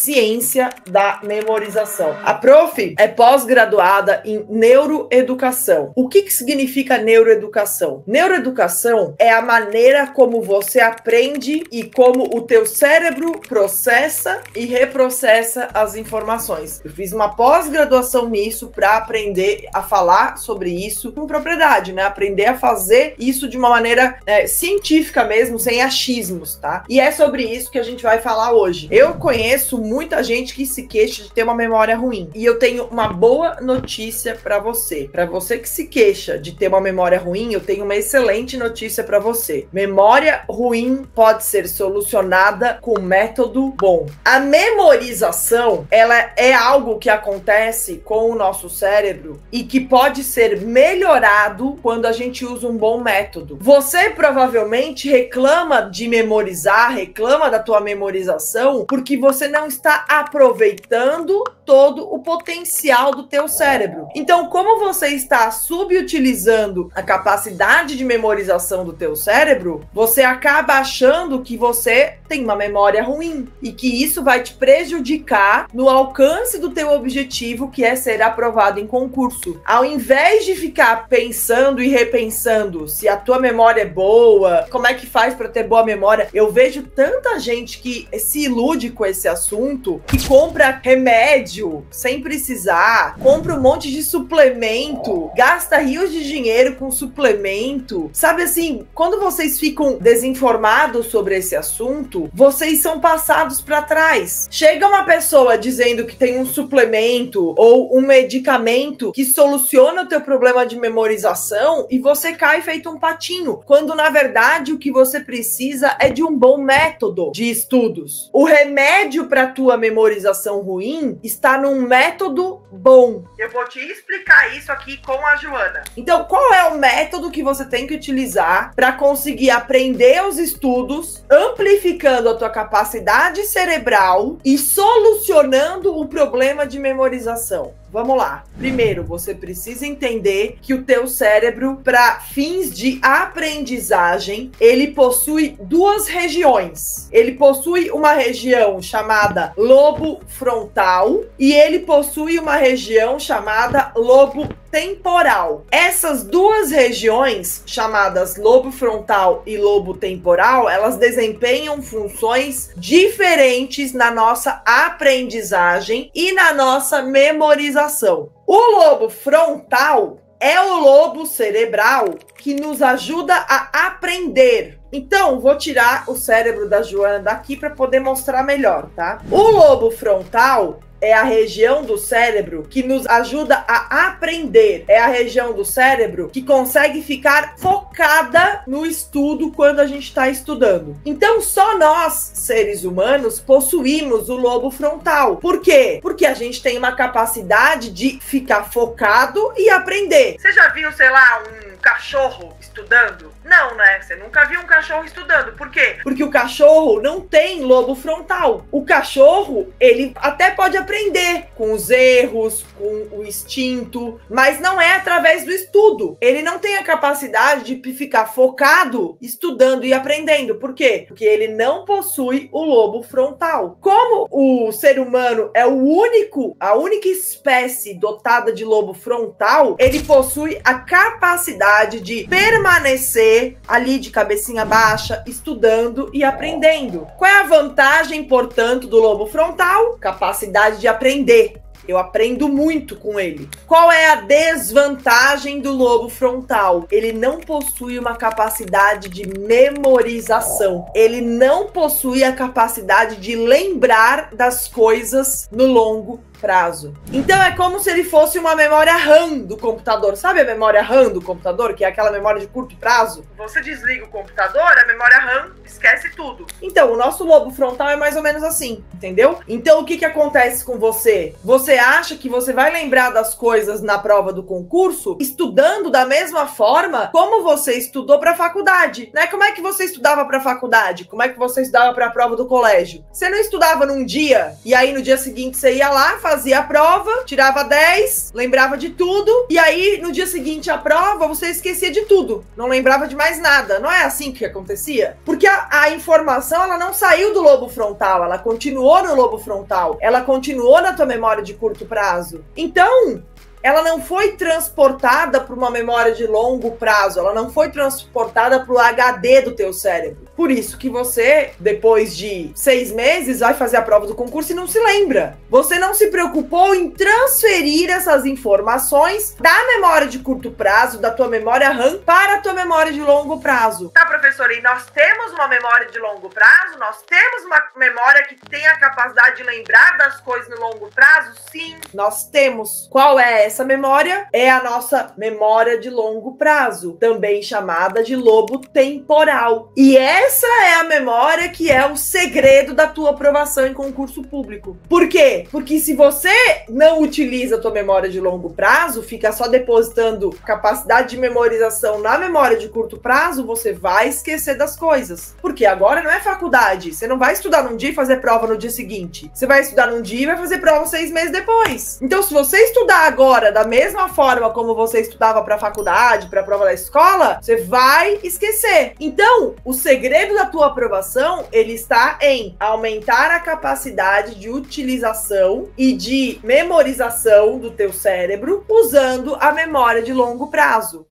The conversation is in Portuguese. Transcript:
ciência da memorização. A prof é pós-graduada em neuroeducação. O que significa neuroeducação? Neuroeducação é a maneira como você aprende e como o teu cérebro processa e reprocessa as informações. Eu fiz uma pós-graduação nisso para aprender a falar sobre isso com propriedade, né? Aprender a fazer isso de uma maneira científica mesmo, sem achismos, tá? E é sobre isso que a gente vai falar hoje. Eu conheço muita gente que se queixa de ter uma memória ruim. E eu tenho uma boa notícia para você. Para você que se queixa de ter uma memória ruim, eu tenho uma excelente notícia para você. Memória ruim pode ser solucionada com método bom. A memorização, ela é algo que acontece com o nosso cérebro e que pode ser melhorado quando a gente usa um bom método. Você provavelmente reclama de memorizar, reclama da tua memorização porque você não está aproveitando todo o potencial do teu cérebro. Então, como você está subutilizando a capacidade de memorização do teu cérebro, você acaba achando que você tem uma memória ruim e que isso vai te prejudicar no alcance do teu objetivo, que é ser aprovado em concurso. Ao invés de ficar pensando e repensando se a tua memória é boa, como é que faz para ter boa memória, eu vejo tanta gente que se ilude com esse assunto, que compra remédio sem precisar, compra um monte de suplemento, gasta rios de dinheiro com suplemento. Sabe assim, quando vocês ficam desinformados sobre esse assunto, vocês são passados para trás. Chega uma pessoa dizendo que tem um suplemento ou um medicamento que soluciona o teu problema de memorização e você cai feito um patinho, quando na verdade o que você precisa é de um bom método de estudos. O remédio para tua memorização ruim está num método bom. Eu vou te explicar isso aqui com a Joana. Então, qual é o método que você tem que utilizar para conseguir aprender os estudos, amplificando a tua capacidade cerebral e solucionando o problema de memorização? Vamos lá. Primeiro, você precisa entender que o teu cérebro, para fins de aprendizagem, ele possui duas regiões. Ele possui uma região chamada lobo frontal e ele possui uma região chamada lobo temporal. Essas duas regiões, chamadas lobo frontal e lobo temporal, elas desempenham funções diferentes na nossa aprendizagem e na nossa memorização. O lobo frontal é o lobo cerebral que nos ajuda a aprender. Então, vou tirar o cérebro da Joana daqui para poder mostrar melhor, tá? O lobo frontal é a região do cérebro que nos ajuda a aprender. É a região do cérebro que consegue ficar focada no estudo quando a gente está estudando. Então, só nós, seres humanos, possuímos o lobo frontal. Por quê? Porque a gente tem uma capacidade de ficar focado e aprender. Você já viu, sei lá, um cachorro estudando? Não, né? Você nunca viu um cachorro estudando. Por quê? Porque o cachorro não tem lobo frontal. O cachorro, ele até pode aprender com os erros, com o instinto, mas não é através do estudo. Ele não tem a capacidade de ficar focado, estudando e aprendendo. Por quê? Porque ele não possui o lobo frontal. Como o ser humano é a única espécie dotada de lobo frontal, ele possui a capacidade de permanecer ali de cabecinha baixa, estudando e aprendendo. Qual é a vantagem, portanto, do lobo frontal? Capacidade de aprender. Eu aprendo muito com ele. Qual é a desvantagem do lobo frontal? Ele não possui uma capacidade de memorização. Ele não possui a capacidade de lembrar das coisas no longo prazo. Então é como se ele fosse uma memória RAM do computador. Sabe a memória RAM do computador, que é aquela memória de curto prazo? Você desliga o computador, a memória RAM esquece tudo. Então, o nosso lobo frontal é mais ou menos assim, entendeu? Então, o que que acontece com você? Você acha que você vai lembrar das coisas na prova do concurso estudando da mesma forma como você estudou para a faculdade, né? Como é que você estudava para a faculdade? Como é que você estudava para a prova do colégio? Você não estudava num dia e aí no dia seguinte você ia lá, fazia fazia a prova, tirava 10, lembrava de tudo, e aí no dia seguinte à prova você esquecia de tudo, não lembrava de mais nada. Não é assim que acontecia? Porque a informação, ela não saiu do lobo frontal, ela continuou no lobo frontal, ela continuou na tua memória de curto prazo. Então, ela não foi transportada para uma memória de longo prazo, ela não foi transportada para o HD do teu cérebro. Por isso que você, depois de 6 meses, vai fazer a prova do concurso e não se lembra. Você não se preocupou em transferir essas informações da memória de curto prazo, da tua memória RAM, para a tua memória de longo prazo. Tá, professora, e nós temos uma memória de longo prazo? Nós temos uma memória que tem a capacidade de lembrar das coisas no longo prazo? Sim, nós temos. Qual é essa memória? É a nossa memória de longo prazo, também chamada de lobo temporal. E essa é a memória que é o segredo da tua aprovação em concurso público. Por quê? Porque se você não utiliza a tua memória de longo prazo, fica só depositando capacidade de memorização na memória de curto prazo, você vai esquecer das coisas. Porque agora não é faculdade. Você não vai estudar num dia e fazer prova no dia seguinte. Você vai estudar num dia e vai fazer prova 6 meses depois. Então, se você estudar agora da mesma forma como você estudava para a faculdade, para a prova da escola, você vai esquecer. Então, o segredo da tua aprovação, ele está em aumentar a capacidade de utilização e de memorização do teu cérebro usando a memória de longo prazo.